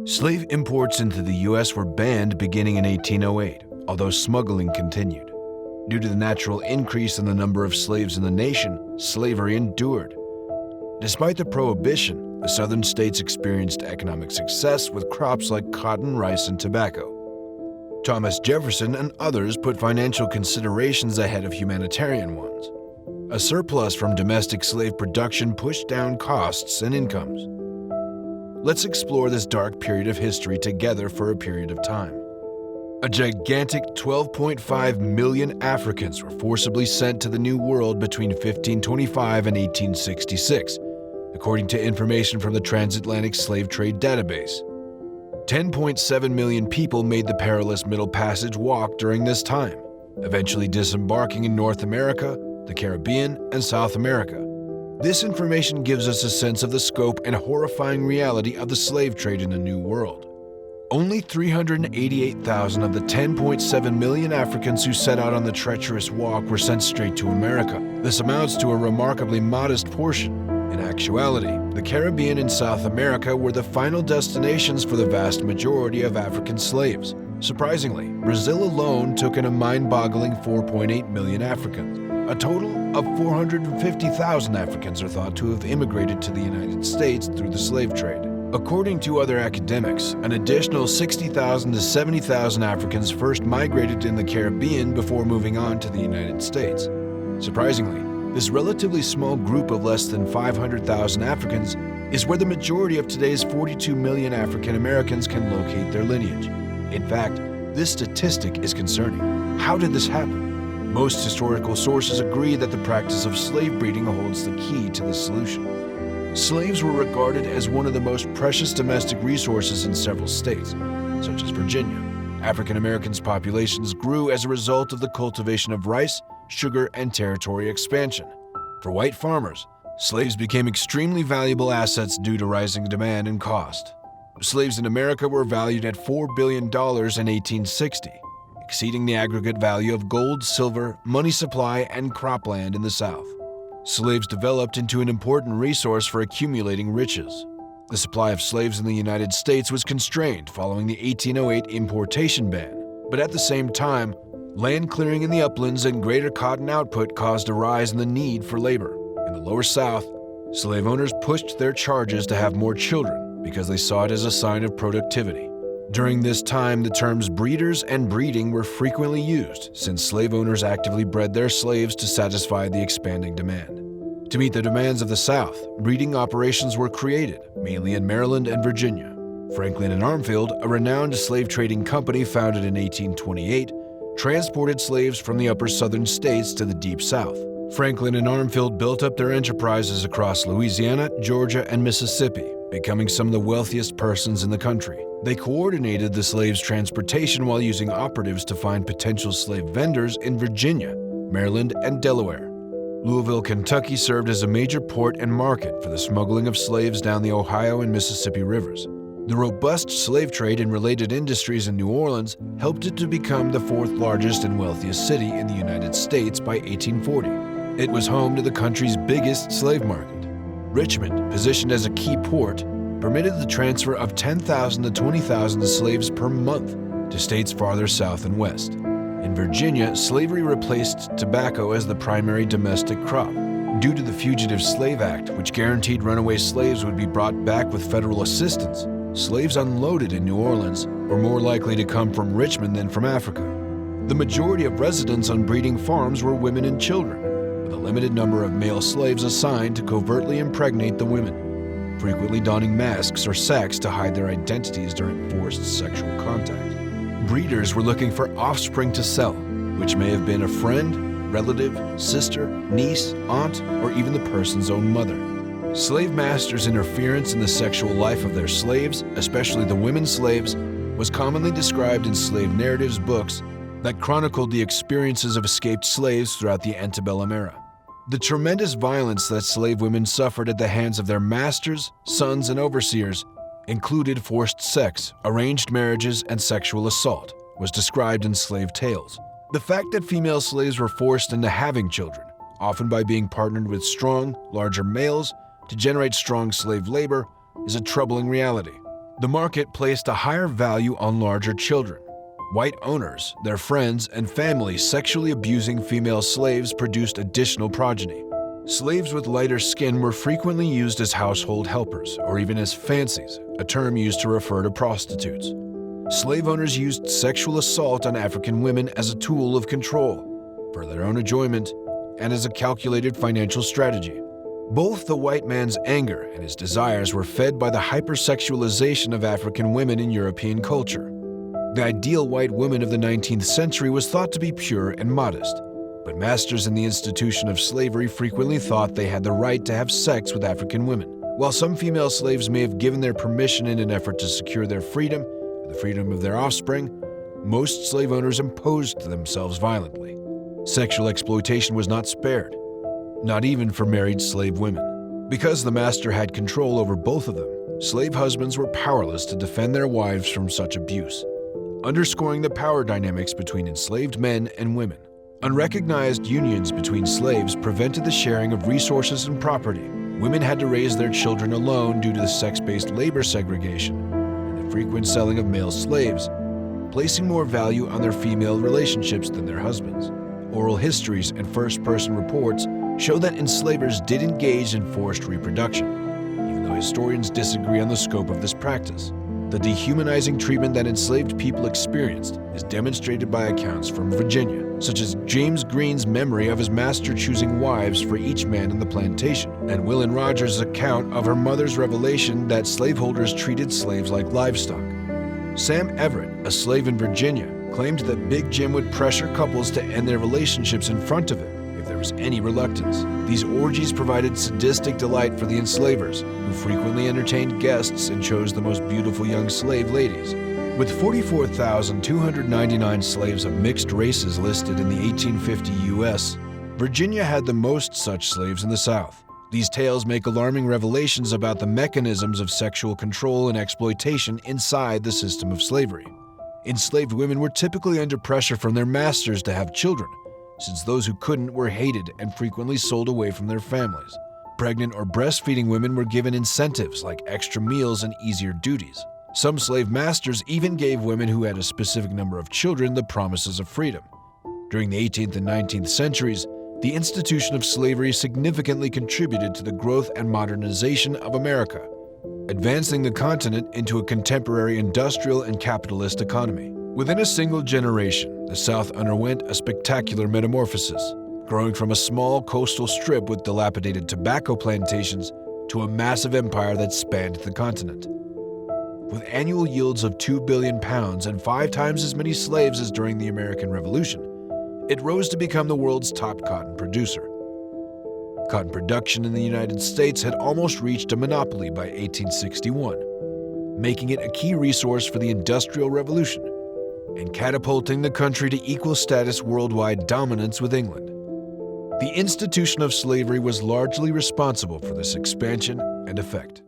Slave imports into the U.S. were banned beginning in 1808, although smuggling continued. Due to the natural increase in the number of slaves in the nation, slavery endured. Despite the prohibition, the southern states experienced economic success with crops like cotton, rice, and tobacco. Thomas Jefferson and others put financial considerations ahead of humanitarian ones. A surplus from domestic slave production pushed down costs and incomes. Let's explore this dark period of history together for a period of time. A gigantic 12.5 million Africans were forcibly sent to the New World between 1525 and 1866, according to information from the Transatlantic Slave Trade Database. 10.7 million people made the perilous Middle Passage walk during this time, eventually disembarking in North America, the Caribbean, and South America. This information gives us a sense of the scope and horrifying reality of the slave trade in the New World. Only 388,000 of the 10.7 million Africans who set out on the treacherous walk were sent straight to America. This amounts to a remarkably modest portion. In actuality, the Caribbean and South America were the final destinations for the vast majority of African slaves. Surprisingly, Brazil alone took in a mind-boggling 4.8 million Africans. A total of 450,000 Africans are thought to have immigrated to the United States through the slave trade. According to other academics, an additional 60,000 to 70,000 Africans first migrated in the Caribbean before moving on to the United States. Surprisingly, this relatively small group of less than 500,000 Africans is where the majority of today's 42 million African Americans can locate their lineage. In fact, this statistic is concerning. How did this happen? Most historical sources agree that the practice of slave breeding holds the key to the solution. Slaves were regarded as one of the most precious domestic resources in several states, such as Virginia. African Americans' populations grew as a result of the cultivation of rice, sugar, and territory expansion. For white farmers, slaves became extremely valuable assets due to rising demand and cost. Slaves in America were valued at $4 billion in 1860, exceeding the aggregate value of gold, silver, money supply, and cropland in the South. Slaves developed into an important resource for accumulating riches. The supply of slaves in the United States was constrained following the 1808 importation ban, but at the same time, land clearing in the uplands and greater cotton output caused a rise in the need for labor. In the lower South, slave owners pushed their charges to have more children because they saw it as a sign of productivity. During this time, the terms breeders and breeding were frequently used, since slave owners actively bred their slaves to satisfy the expanding demand. To meet the demands of the South, breeding operations were created, mainly in Maryland and Virginia. Franklin and Armfield, a renowned slave trading company founded in 1828, transported slaves from the upper southern states to the deep South. Franklin and Armfield built up their enterprises across Louisiana, Georgia, and Mississippi, becoming some of the wealthiest persons in the country. They coordinated the slaves' transportation while using operatives to find potential slave vendors in Virginia, Maryland, and Delaware. Louisville, Kentucky served as a major port and market for the smuggling of slaves down the Ohio and Mississippi rivers. The robust slave trade and related industries in New Orleans helped it to become the fourth largest and wealthiest city in the United States by 1840. It was home to the country's biggest slave market. Richmond, positioned as a key port, permitted the transfer of 10,000 to 20,000 slaves per month to states farther south and west. In Virginia, slavery replaced tobacco as the primary domestic crop. Due to the Fugitive Slave Act, which guaranteed runaway slaves would be brought back with federal assistance, slaves unloaded in New Orleans were more likely to come from Richmond than from Africa. The majority of residents on breeding farms were women and children, with a limited number of male slaves assigned to covertly impregnate the women, frequently donning masks or sacks to hide their identities during forced sexual contact. Breeders were looking for offspring to sell, which may have been a friend, relative, sister, niece, aunt, or even the person's own mother. Slave masters' interference in the sexual life of their slaves, especially the women slaves, was commonly described in slave narratives books that chronicled the experiences of escaped slaves throughout the antebellum era. The tremendous violence that slave women suffered at the hands of their masters, sons, and overseers included forced sex, arranged marriages, and sexual assault, was described in slave tales. The fact that female slaves were forced into having children, often by being partnered with strong, larger males, to generate strong slave labor, is a troubling reality. The market placed a higher value on larger children. White owners, their friends, and families sexually abusing female slaves produced additional progeny. Slaves with lighter skin were frequently used as household helpers, or even as fancies, a term used to refer to prostitutes. Slave owners used sexual assault on African women as a tool of control, for their own enjoyment, and as a calculated financial strategy. Both the white man's anger and his desires were fed by the hypersexualization of African women in European culture. The ideal white woman of the 19th century was thought to be pure and modest, but masters in the institution of slavery frequently thought they had the right to have sex with African women. While some female slaves may have given their permission in an effort to secure their freedom, or the freedom of their offspring, most slave owners imposed themselves violently. Sexual exploitation was not spared, not even for married slave women. Because the master had control over both of them, slave husbands were powerless to defend their wives from such abuse, underscoring the power dynamics between enslaved men and women. Unrecognized unions between slaves prevented the sharing of resources and property. Women had to raise their children alone due to the sex-based labor segregation and the frequent selling of male slaves, placing more value on their female relationships than their husbands. Oral histories and first-person reports show that enslavers did engage in forced reproduction, even though historians disagree on the scope of this practice. The dehumanizing treatment that enslaved people experienced is demonstrated by accounts from Virginia, such as James Green's memory of his master choosing wives for each man in the plantation, and Willen Rogers' account of her mother's revelation that slaveholders treated slaves like livestock. Sam Everett, a slave in Virginia, claimed that Big Jim would pressure couples to end their relationships in front of him if there was any reluctance. These orgies provided sadistic delight for the enslavers, who frequently entertained guests and chose the most beautiful young slave ladies. With 44,299 slaves of mixed races listed in the 1850 U.S., Virginia had the most such slaves in the South. These tales make alarming revelations about the mechanisms of sexual control and exploitation inside the system of slavery. Enslaved women were typically under pressure from their masters to have children, since those who couldn't were hated and frequently sold away from their families. Pregnant or breastfeeding women were given incentives like extra meals and easier duties. Some slave masters even gave women who had a specific number of children the promises of freedom. During the 18th and 19th centuries, the institution of slavery significantly contributed to the growth and modernization of America, advancing the continent into a contemporary industrial and capitalist economy. Within a single generation, the South underwent a spectacular metamorphosis, growing from a small coastal strip with dilapidated tobacco plantations to a massive empire that spanned the continent. With annual yields of 2 billion pounds and 5 times as many slaves as during the American Revolution, it rose to become the world's top cotton producer. Cotton production in the United States had almost reached a monopoly by 1861, making it a key resource for the Industrial Revolution and catapulting the country to equal status worldwide dominance with England. The institution of slavery was largely responsible for this expansion and effect.